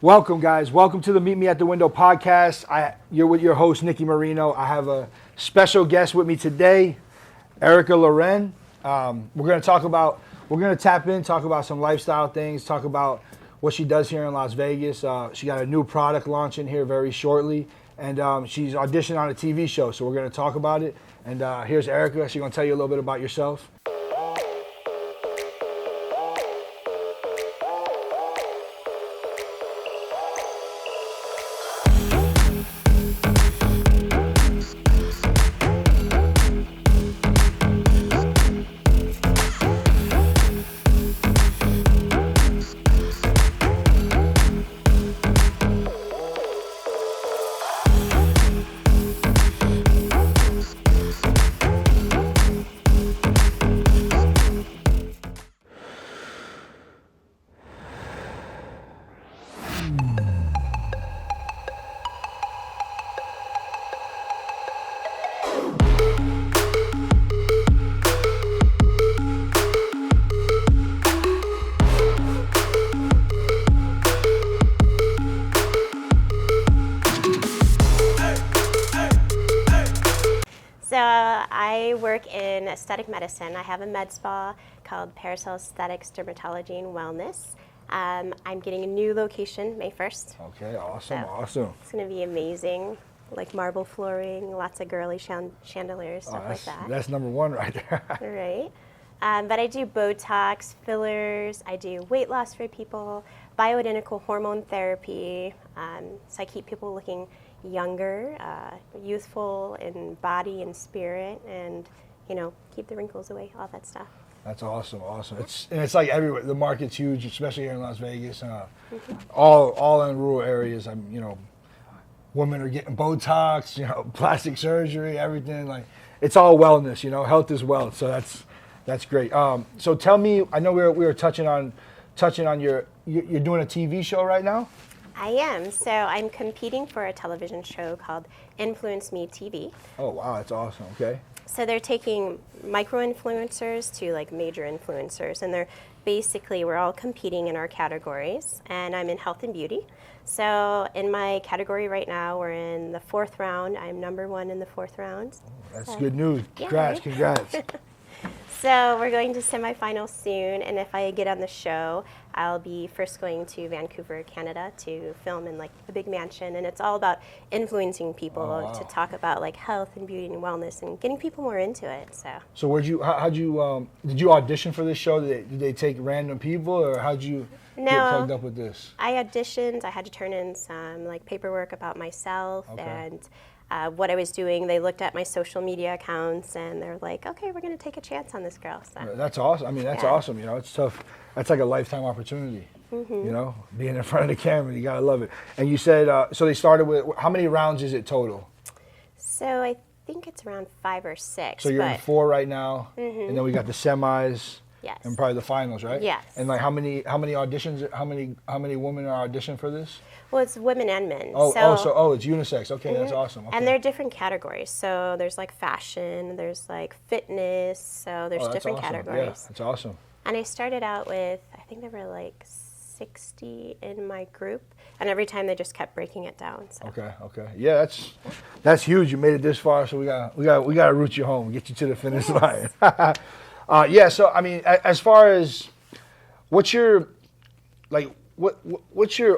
Welcome, guys. Welcome to the Meet Me at the Window podcast. You're with your host, Nikki Marino. I have a special guest with me today, Erika Luren. We're going to tap in, talk about some lifestyle things, talk about what she does here in Las Vegas. She got a new product launching here very shortly, and she's auditioned on a TV show, so we're going to talk about it. And here's Erika. She's going to tell you a little bit about yourself. So I work in aesthetic medicine. I have a med spa called Parasol Aesthetics, Dermatology, and Wellness. I'm getting a new location May 1st. Okay, awesome, So awesome. It's going to be amazing, like marble flooring, lots of girly chandeliers, stuff like that. That's number one right there. Right. But I do Botox, fillers, I do weight loss for people, bioidentical hormone therapy. So I keep people looking younger, youthful in body and spirit, and keep the wrinkles away, all that stuff. That's awesome, awesome. It's like everywhere. The market's huge, especially here in Las Vegas. All in rural areas. Women are getting Botox, plastic surgery, everything. Like it's all wellness. Health is wealth. So that's great. So tell me, I know we were touching on you're doing a TV show right now. I am. So I'm competing for a television show called Influence Me TV. Oh wow, that's awesome. Okay. So they're taking micro-influencers to like major influencers, and we're all competing in our categories, and I'm in health and beauty. So in my category right now, we're in the 4th round. I'm number 1 in the 4th round. Oh, that's good news. Yeah, Congrats, right? congrats. So we're going to semifinals soon, and if I get on the show, I'll be first going to Vancouver, Canada, to film in like a big mansion, and it's all about influencing people to talk about like health and beauty and wellness and getting people more into it. So did you audition for this show? Did they take random people, or how'd you get plugged up with this? I auditioned. I had to turn in some like paperwork about myself and what I was doing. They looked at my social media accounts and they're like, okay, we're going to take a chance on this girl. So. That's awesome. That's awesome. It's tough. That's like a lifetime opportunity. Being in front of the camera, you got to love it. And you said, so they started with, how many rounds is it total? So I think it's around 5 or 6. So you're in 4 right now, and then we got the semis. Yes. And probably the finals, right? Yes. And like how many auditions? How many women are auditioning for this? Well, it's women and men. So it's unisex. Okay, that's awesome. Okay. And they're different categories. So there's like fashion, there's like fitness. So there's different categories. Yeah, that's awesome. And I started out with, I think there were like 60 in my group, and every time they just kept breaking it down. So. Okay. Yeah, that's huge. You made it this far, so we got to root you home, get you to the finish line. So as far as what's your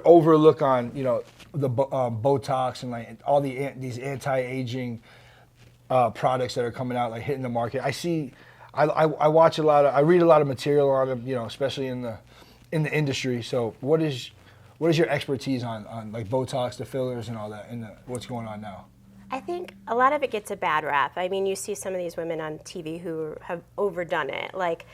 overlook on the Botox and like all these anti-aging products that are coming out, like hitting the market? I watch I read a lot of material on them, especially in the industry. So what is your expertise on like Botox, the fillers, and all that, and what's going on now? I think a lot of it gets a bad rap. I mean, you see some of these women on TV who have overdone it. Like,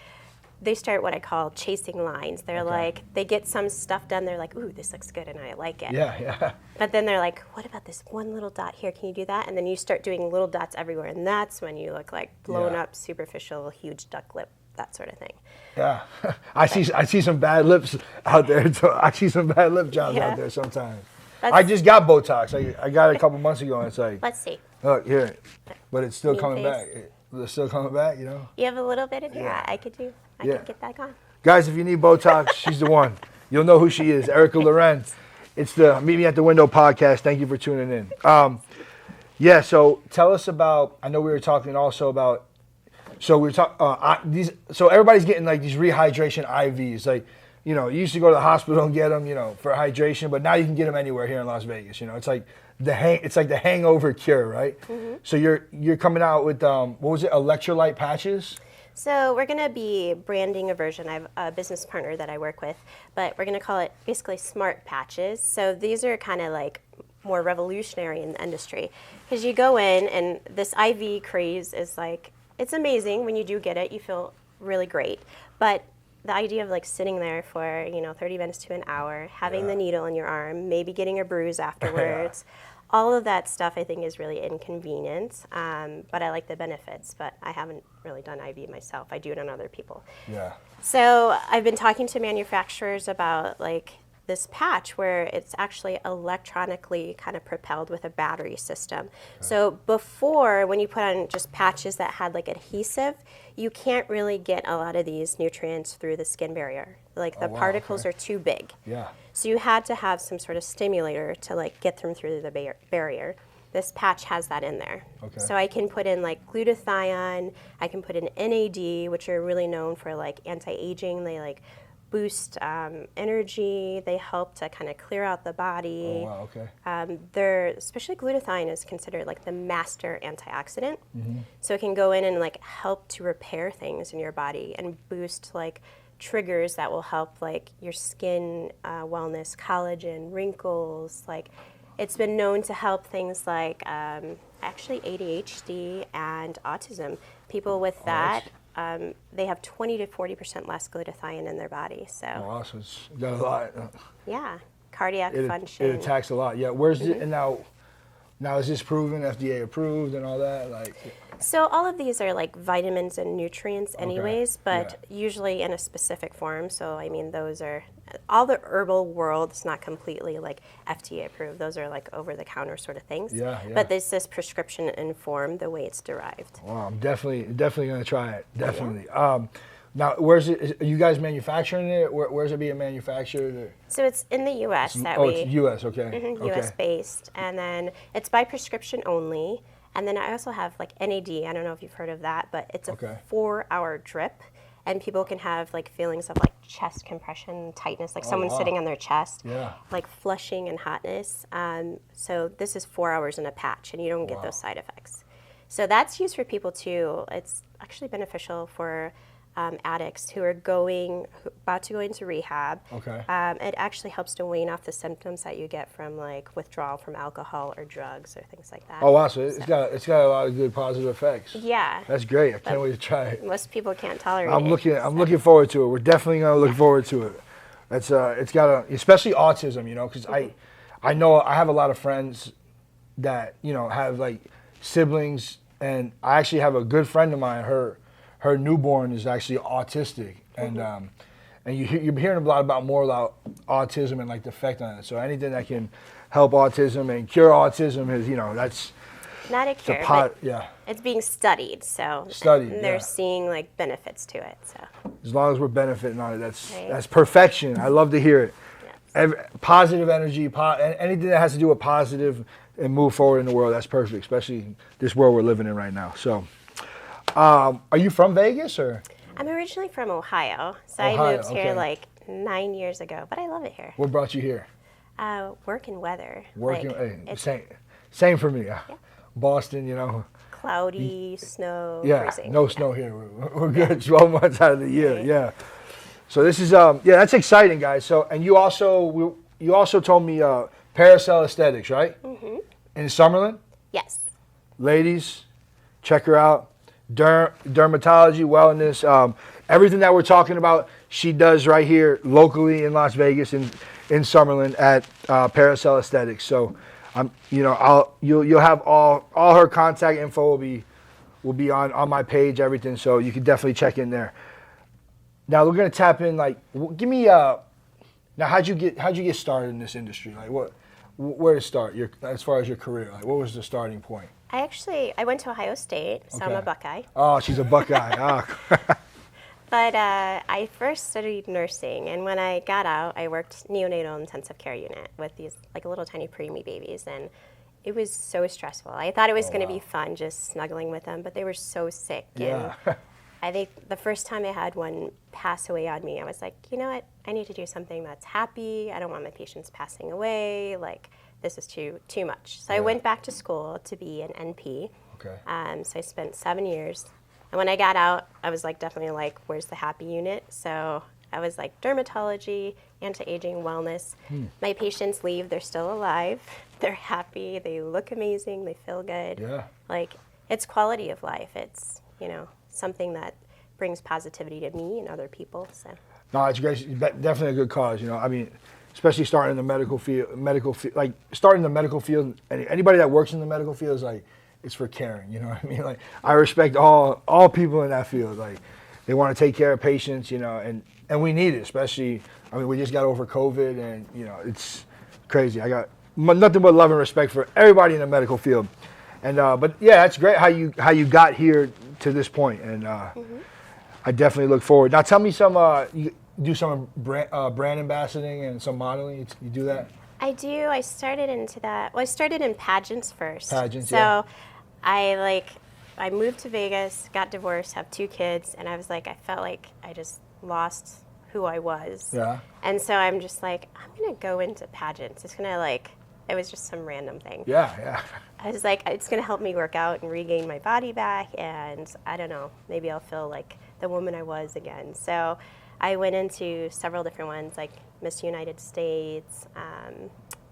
they start what I call chasing lines. They're like, they get some stuff done. They're like, ooh, this looks good and I like it. Yeah. But then they're like, what about this one little dot here? Can you do that? And then you start doing little dots everywhere. And that's when you look like blown up, superficial, huge duck lip, that sort of thing. Yeah. I see some bad lips out there. I see some bad lip jobs out there sometimes. I just got Botox. I got it a couple months ago, and it's like, let's see. Look here, but it's still coming back. It's still coming back, You have a little bit in here. I could get that gone. Guys, if you need Botox, she's the one. You'll know who she is, Erika Luren. It's the Meet Me at the Window podcast. Thank you for tuning in. Yeah, so tell us about. I know we were talking also about. So we were talking these. So everybody's getting like these rehydration IVs. Like, you know, you used to go to the hospital and get them, you know, for hydration, but now you can get them anywhere here in Las Vegas. You know, it's like the hangover cure, right? Mm-hmm. So you're coming out with what was it? Electrolyte patches. So we're going to be branding a version. I have a business partner that I work with, but we're going to call it basically smart patches. So these are kind of like more revolutionary in the industry because you go in and this IV craze is like, it's amazing. When you do get it, you feel really great. But the idea of like sitting there for, 30 minutes to an hour, having the needle in your arm, maybe getting a bruise afterwards, all of that stuff I think is really inconvenient, but I like the benefits, but I haven't really done IV myself. I do it on other people. Yeah. So I've been talking to manufacturers about like this patch where it's actually electronically kind of propelled with a battery system. Okay. So before, when you put on just patches that had like adhesive, you can't really get a lot of these nutrients through the skin barrier. Like the particles are too big. Yeah. So you had to have some sort of stimulator to like get them through the barrier. This patch has that in there. Okay. So I can put in like glutathione, I can put in NAD, which are really known for like anti-aging. They like boost energy. They help to kind of clear out the body. Oh, wow, okay. Especially glutathione is considered like the master antioxidant. Mm-hmm. So it can go in and like help to repair things in your body and boost like triggers that will help like your skin wellness, collagen, wrinkles. Like it's been known to help things like actually ADHD and autism. People with that. They have 20 to 40% less glutathione in their body. So. Oh, awesome. It's got a lot. Yeah, cardiac function. It attacks a lot. Yeah. Where's it? And now is this proven, FDA approved, and all that? Like. So all of these are like vitamins and nutrients, anyways, but usually in a specific form. So I mean, those are all the herbal world. It's not completely like FDA approved. Those are like over-the-counter sort of things. Yeah. But this is prescription informed the way it's derived. Wow, I'm definitely gonna try it. Definitely. Yeah. Now, where's it? Are you guys manufacturing it? Where's it being manufactured? So it's in the U.S. It's U.S. Okay. Mm-hmm, U.S. based, and then it's by prescription only. And then I also have like NAD. I don't know if you've heard of that, but it's a 4-hour drip, and people can have like feelings of like chest compression, tightness, like someone sitting on their chest, like flushing and hotness. So this is 4 hours in a patch, and you don't get those side effects. So that's used for people too. It's actually beneficial for addicts who are about to go into rehab. Okay. It actually helps to wane off the symptoms that you get from like withdrawal from alcohol or drugs or things like that. Oh wow! So it's got a lot of good positive effects. Yeah. That's great. I can't wait to try it. Most people can't tolerate it. I'm looking forward to it. We're definitely gonna look forward to it. It's got especially autism, because I know I have a lot of friends that have like siblings, and I actually have a good friend of mine. Her newborn is actually autistic, and you're hearing a lot about autism and like the effect on it. So anything that can help autism and cure autism is, that's not a cure, but it's being studied. So they're seeing like benefits to it. So as long as we're benefiting on it, that's perfection. I love to hear it. Yes. Positive energy, anything that has to do with positive and move forward in the world, that's perfect. Especially this world we're living in right now. So. Are you from Vegas or? I'm originally from Ohio, so I moved here like 9 years ago, but I love it here. What brought you here? Work and weather. Same for me. Yeah. Boston, Cloudy, snow. Yeah, freezing. No snow here. We're good 12 months out of the year. Right. Yeah. So this is that's exciting, guys. So and you also told me Paracel Aesthetics, right? Mm-hmm. In Summerlin. Yes. Ladies, check her out. Dermatology, wellness, everything that we're talking about, she does right here locally in Las Vegas in Summerlin at Paracel Aesthetics. So, you'll have all her contact info will be on my page, everything. So you can definitely check in there. Now we're gonna tap in. Like, give me now. How'd you get started in this industry? Like, where to start as far as your career? Like, what was the starting point? I went to Ohio State, so I'm a Buckeye. Oh, she's a Buckeye. But I first studied nursing, and when I got out, I worked neonatal intensive care unit with these like little tiny preemie babies, and it was so stressful. I thought it was going to be fun just snuggling with them, but they were so sick. Yeah. And I think the first time I had one pass away on me, I was like, you know what? I need to do something that's happy. I don't want my patients passing away. Like, this is too much. So I went back to school to be an NP. Okay. So I spent 7 years. And when I got out, I was like, definitely like, where's the happy unit? So I was like dermatology, anti-aging, wellness. My patients leave, they're still alive. They're happy. They look amazing. They feel good. Yeah. Like, it's quality of life. It's, something that brings positivity to me and other people. So. No, it's great. Definitely a good cause. I mean, especially starting in the medical field, like starting in the medical field. Anybody that works in the medical field is like, it's for caring. You know what I mean? Like, I respect all people in that field. Like, they want to take care of patients. And we need it, especially. I mean, we just got over COVID, and it's crazy. I got nothing but love and respect for everybody in the medical field. And but yeah, that's great how you got here to this point, and I definitely look forward. Now, tell me some. You do some brand ambassadoring and some modeling. You do that? I do. I started into that. Well, I started in pageants first. Pageants, so yeah. I moved to Vegas, got divorced, have 2 kids, and I was like, I felt like I just lost who I was. Yeah. And so I'm just like, I'm gonna go into pageants. It's gonna it was just some random thing. Yeah. I was like, it's going to help me work out and regain my body back, and I don't know, maybe I'll feel like the woman I was again. So I went into several different ones, like Miss United States,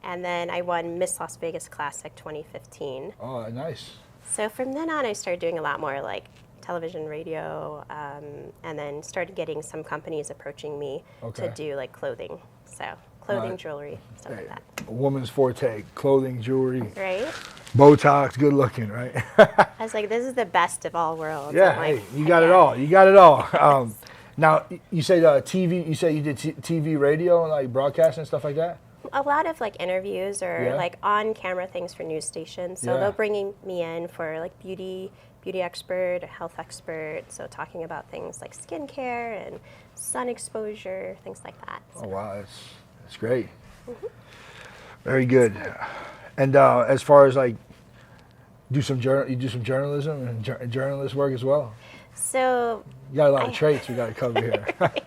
and then I won Miss Las Vegas Classic 2015. Oh, nice. So from then on, I started doing a lot more like television, radio, and then started getting some companies approaching me to do like clothing. So clothing, jewelry, stuff like that. A woman's forte, clothing, jewelry. Right? Botox, good looking, right? I was like, this is the best of all worlds. Yeah, like, hey, you got it all. You got it all. Now, you say TV. You say you did TV, radio, and like broadcast and stuff like that. A lot of like interviews or like on-camera things for news stations. So they'll bring me in for like beauty expert, a health expert. So talking about things like skincare and sun exposure, things like that. So. Oh wow, that's great. Very good. And as far as like, you do some journalism and journalist work as well. So you got a lot of traits we got to cover here. Right.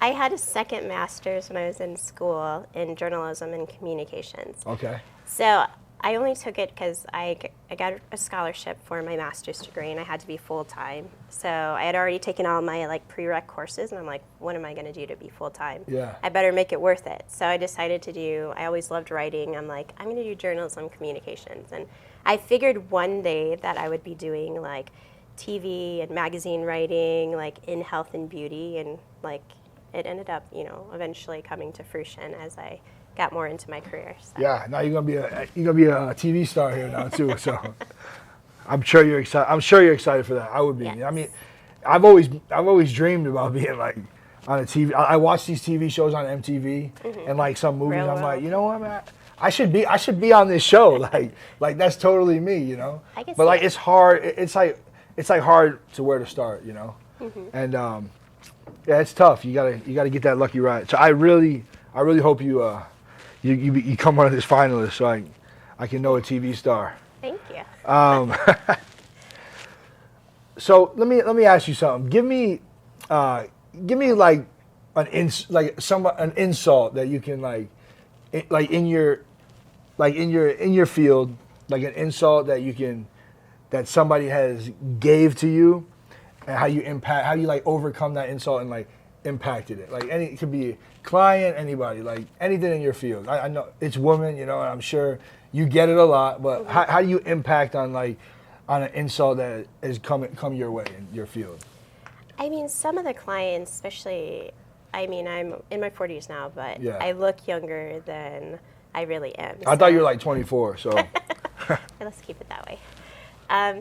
I had a second master's when I was in school in journalism and communications. Okay. So I only took it because I got a scholarship for my master's degree, and I had to be full-time. So I had already taken all my like prereq courses, and I'm like, what am I going to do to be full-time? Yeah. I better make it worth it. So I decided I always loved writing. I'm like, I'm going to do journalism communications. And I figured one day that I would be doing like TV and magazine writing, like in health and beauty, and like it ended up, eventually coming to fruition as I got more into my career. So. Yeah, now you're gonna be a TV star here now too. So I'm sure you're excited. I'm sure you're excited for that. I would be. Yes. I mean, I've always dreamed about being like on a TV. I watch these TV shows on MTV and like some movies. Real I'm world. like, you know what, man? I should be on this show. Like that's totally me, I can But see like it. it's hard. It's like hard to where to start, And yeah, it's tough. You gotta get that lucky ride. So I really hope you become one of these finalists, so I can know a TV star. Thank you. So let me ask you something. Give me like an insult that you can like in your field, like an insult that somebody has gave to you, and how you like overcome that insult and like impacted it. Like it could be a client, anybody, like anything in your field. I know it's women, and I'm sure you get it a lot, but how do you impact on an insult that has come your way in your field? I mean, some of the clients, especially, I'm in my 40s now, but Yeah. I look younger than I really am. I thought you were like 24, so. Let's keep it that way.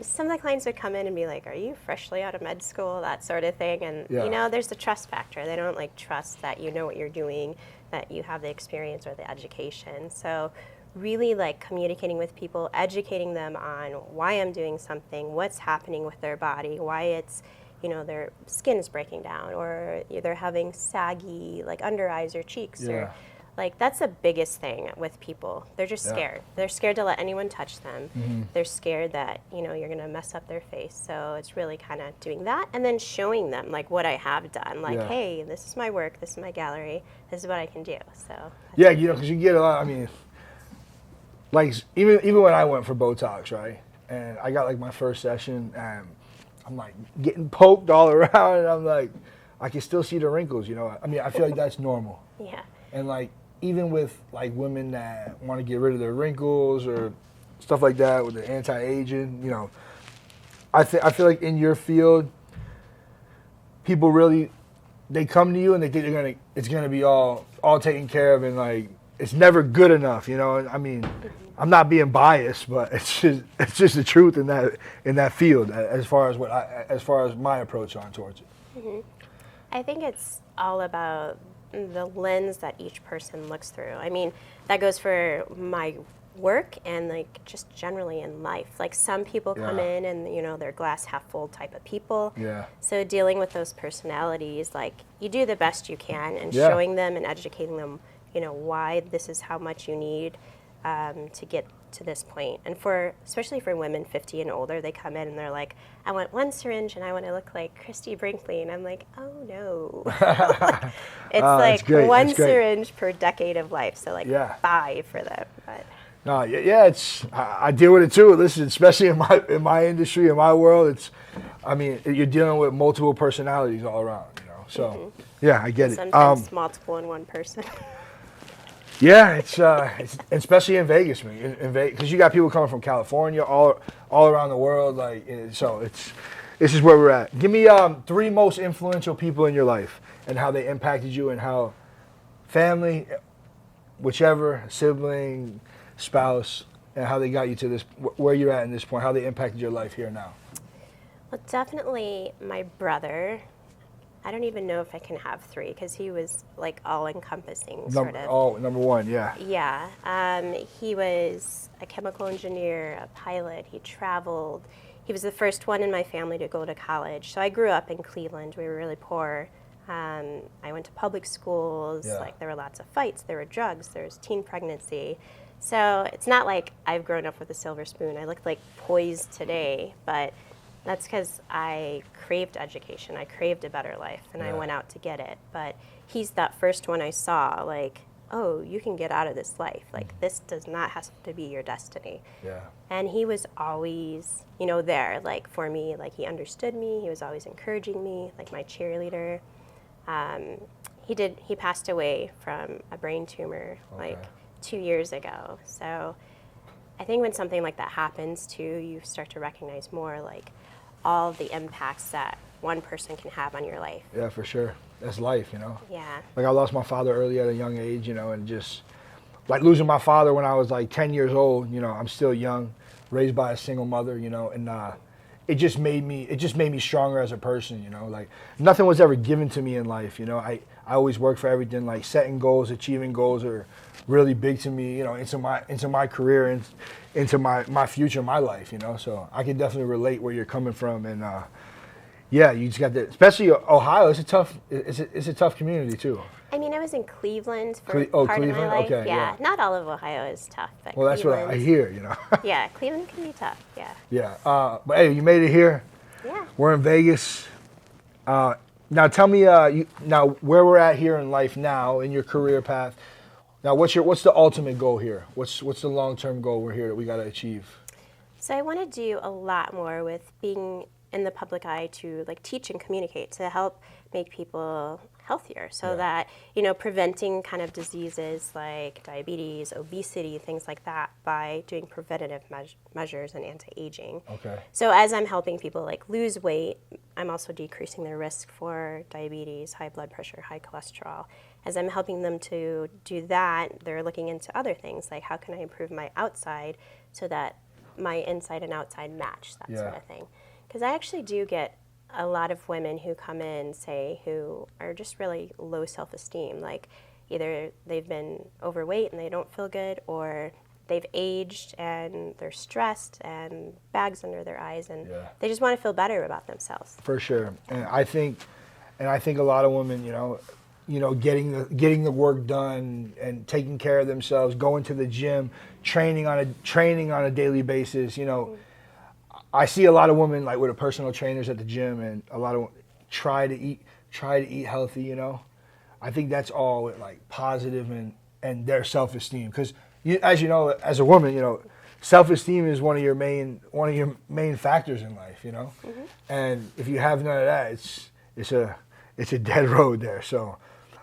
Some of the clients would come in and be like, are you freshly out of med school, that sort of thing. And, there's the trust factor. They don't trust that you know what you're doing, that you have the experience or the education. So really communicating with people, educating them on why I'm doing something, what's happening with their body, why it's their skin is breaking down, or they're having saggy like under eyes or cheeks, or like that's the biggest thing with people. They're just scared. They're scared to let anyone touch them. They're scared that you're gonna mess up their face. So it's really kind of doing that, and then showing them like what I have done. Like, hey, this is my work. This is my gallery. This is what I can do. So yeah, because you get a lot. I mean, like even when I went for Botox, right, and I got like my first session, and I'm like getting poked all around, and I'm like, I can still see the wrinkles. I mean, I feel like that's normal. Yeah. And like even with like women that want to get rid of their wrinkles or stuff like that with the anti-aging, I feel like in your field, people really they come to you and they think it's gonna be all taken care of, and like it's never good enough. I mean, I'm not being biased, but it's just the truth in that field as far as my approach on towards it. I think it's all about the lens that each person looks through. I mean, that goes for my work and like just generally in life. Like some people come in and they're glass half full type of people. Yeah. So dealing with those personalities, like you do the best you can and showing them and educating them, why this is how much you need to get to this point. And especially for women 50 and older, they come in and they're like, I want one syringe and I want to look like Christy Brinkley. And I'm like, oh no. It's like one syringe per decade of life. So like 5 for them. But no, I deal with it too. Listen, especially in my industry, in my world, I mean, you're dealing with multiple personalities all around, So I get it. Sometimes multiple in one person. Yeah, it's especially in Vegas, man. Because you got people coming from California, all around the world. Like, so this is where we're at. Give me 3 most influential people in your life and how they impacted you, and how family, whichever, sibling, spouse, and how they got you to this, where you're at in this point, how they impacted your life here now. Well, definitely my brother. I don't even know if I can have 3 because he was like all-encompassing, sort of. Oh, number 1, yeah. Yeah. He was a chemical engineer, a pilot. He traveled. He was the first one in my family to go to college. So I grew up in Cleveland. We were really poor. I went to public schools. Yeah. Like there were lots of fights. There were drugs. There was teen pregnancy. So it's not like I've grown up with a silver spoon. I look like poised today, but that's because I craved education. I craved a better life, and I went out to get it. But he's that first one I saw, like, oh, you can get out of this life. Like, this does not have to be your destiny. Yeah. And he was always, there, like, for me. Like, he understood me. He was always encouraging me, like my cheerleader. He passed away from a brain tumor, like, 2 years ago. So I think when something like that happens, too, you start to recognize more, like, all the impacts that one person can have on your life. Yeah, for sure. That's life, Yeah. Like I lost my father early at a young age, and just like losing my father when I was like 10 years old, I'm still young, raised by a single mother, and it just made me stronger as a person, like nothing was ever given to me in life, I always worked for everything, like setting goals, achieving goals are really big to me, into my career and into my future, my life, so I can definitely relate where you're coming from. And you just got that, especially Ohio. It's a tough community too. I mean, I was in Cleveland for part of my life. Okay, yeah, not all of Ohio is tough, but well, that's Cleveland, what I hear, Yeah, Cleveland can be tough. Yeah. Yeah, but hey, you made it here. Yeah. We're in Vegas. Now tell me, now where we're at here in life now in your career path. Now, what's the ultimate goal here? What's the long-term goal that we got to achieve? So I want to do a lot more with being in the public eye to like teach and communicate to help make people healthier, so that preventing kind of diseases like diabetes, obesity, things like that by doing preventative measures and anti-aging. Okay. So as I'm helping people like lose weight, I'm also decreasing their risk for diabetes, high blood pressure, high cholesterol. As I'm helping them to do that, they're looking into other things like how can I improve my outside so that my inside and outside match, that sort of thing. Because I actually do get a lot of women who come in, say, who are just really low self-esteem. Like either they've been overweight and they don't feel good, or they've aged and they're stressed and bags under their eyes, and Yeah. they just want to feel better about themselves. For sure. And I think a lot of women, getting the work done and taking care of themselves, going to the gym, training on a daily basis. I see a lot of women like with a personal trainers at the gym, and a lot of try to eat healthy. I think that's all like positive and their self-esteem, because as you know, as a woman, self-esteem is one of your main factors in life. And if you have none of that, it's a dead road there. So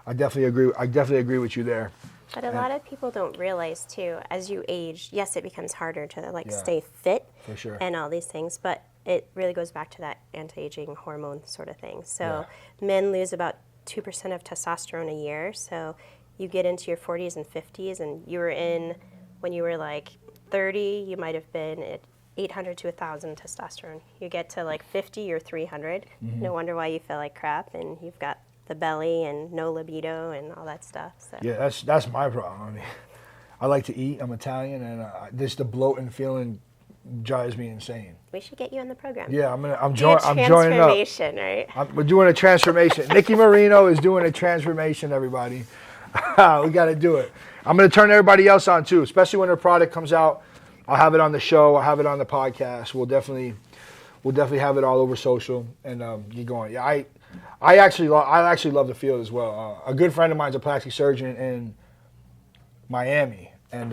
I definitely agree with you there. But a lot of people don't realize too, as you age, yes, it becomes harder to Yeah. stay fit For sure. and all these things, but it really goes back to that anti-aging hormone sort of thing. So men lose about 2% of testosterone a year. So you get into your 40s and 50s, and when you were like 30, you might have been at 800 to 1,000 testosterone. You get to like 50, you're 300. No wonder why you feel like crap, and you've got the belly and no libido and all that stuff. So. Yeah, that's my problem. I mean, I like to eat. I'm Italian, and just the bloating feeling drives me insane. We should get you in the program. Yeah, I'm Do a joining up. transformation, right? We're doing a transformation. Nikki Marino is doing a transformation, everybody. We got to do it. I'm going to turn everybody else on too, especially when her product comes out. I'll have it on the show. I'll have it on the podcast. We'll definitely have it all over social and get going. Yeah, I actually love the field as well. A good friend of mine's a plastic surgeon in Miami, and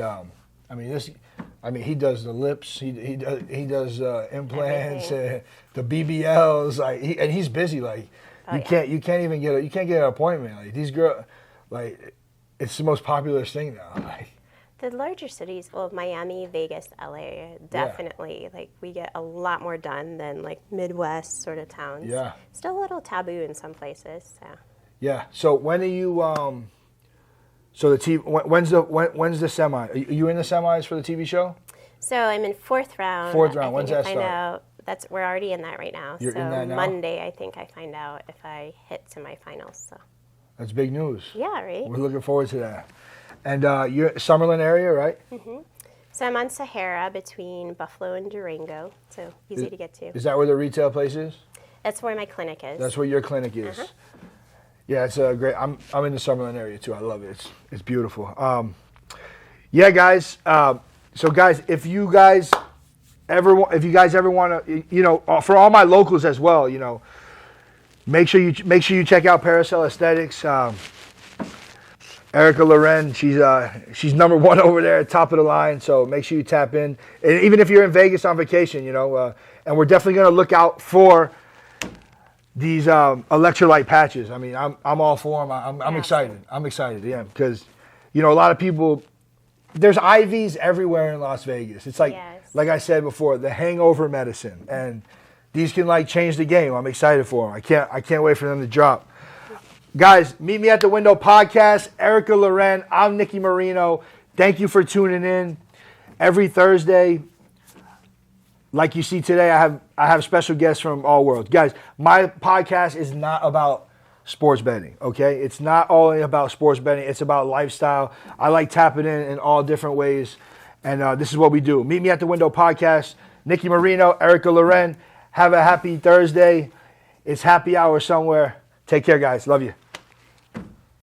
he does the lips. He does implants, the BBLs. And he's busy. Like you can't even get an appointment. Like these girls, like it's the most popular thing now. Like The larger cities, well, Miami, Vegas, LA, definitely, like, we get a lot more done than, like, Midwest sort of towns. Yeah. Still a little taboo in some places, so. Yeah. So when are you, when's the semi? Are you in the semis for the TV show? So I'm in fourth round. When's that start? We're already in that right now. You're in that now? Monday, I think I find out if I hit semifinals, so. That's big news. Yeah, right? We're looking forward to that. And you're Summerlin area, right? Mm-hmm. So I'm on Sahara between Buffalo and Durango, so easy to get to. Is that where the retail place is? That's where my clinic is. That's where your clinic is. Uh-huh. Yeah, it's great. I'm in the Summerlin area too. I love it. It's beautiful. Yeah, guys. So guys, if you guys ever want to, for all my locals as well, make sure you check out Paracel Aesthetics. Erika Luren, she's number one over there at top of the line, so make sure you tap in. And even if you're in Vegas on vacation, and we're definitely going to look out for these electrolyte patches. I mean, I'm all for them. I'm excited. I'm excited, yeah, because, a lot of people, there's IVs everywhere in Las Vegas. It's like I said before, the hangover medicine, and these can change the game. I'm excited for them. I can't wait for them to drop. Guys, meet me at the window podcast. Erika Luren. I'm Nikki Marino. Thank you for tuning in every Thursday. Like you see today, I have special guests from all worlds. Guys, my podcast is not about sports betting, okay? It's not only about sports betting. It's about lifestyle. I like tapping in all different ways, and this is what we do. Meet me at the window podcast. Nikki Marino, Erika Luren. Have a happy Thursday. It's happy hour somewhere. Take care, guys. Love you.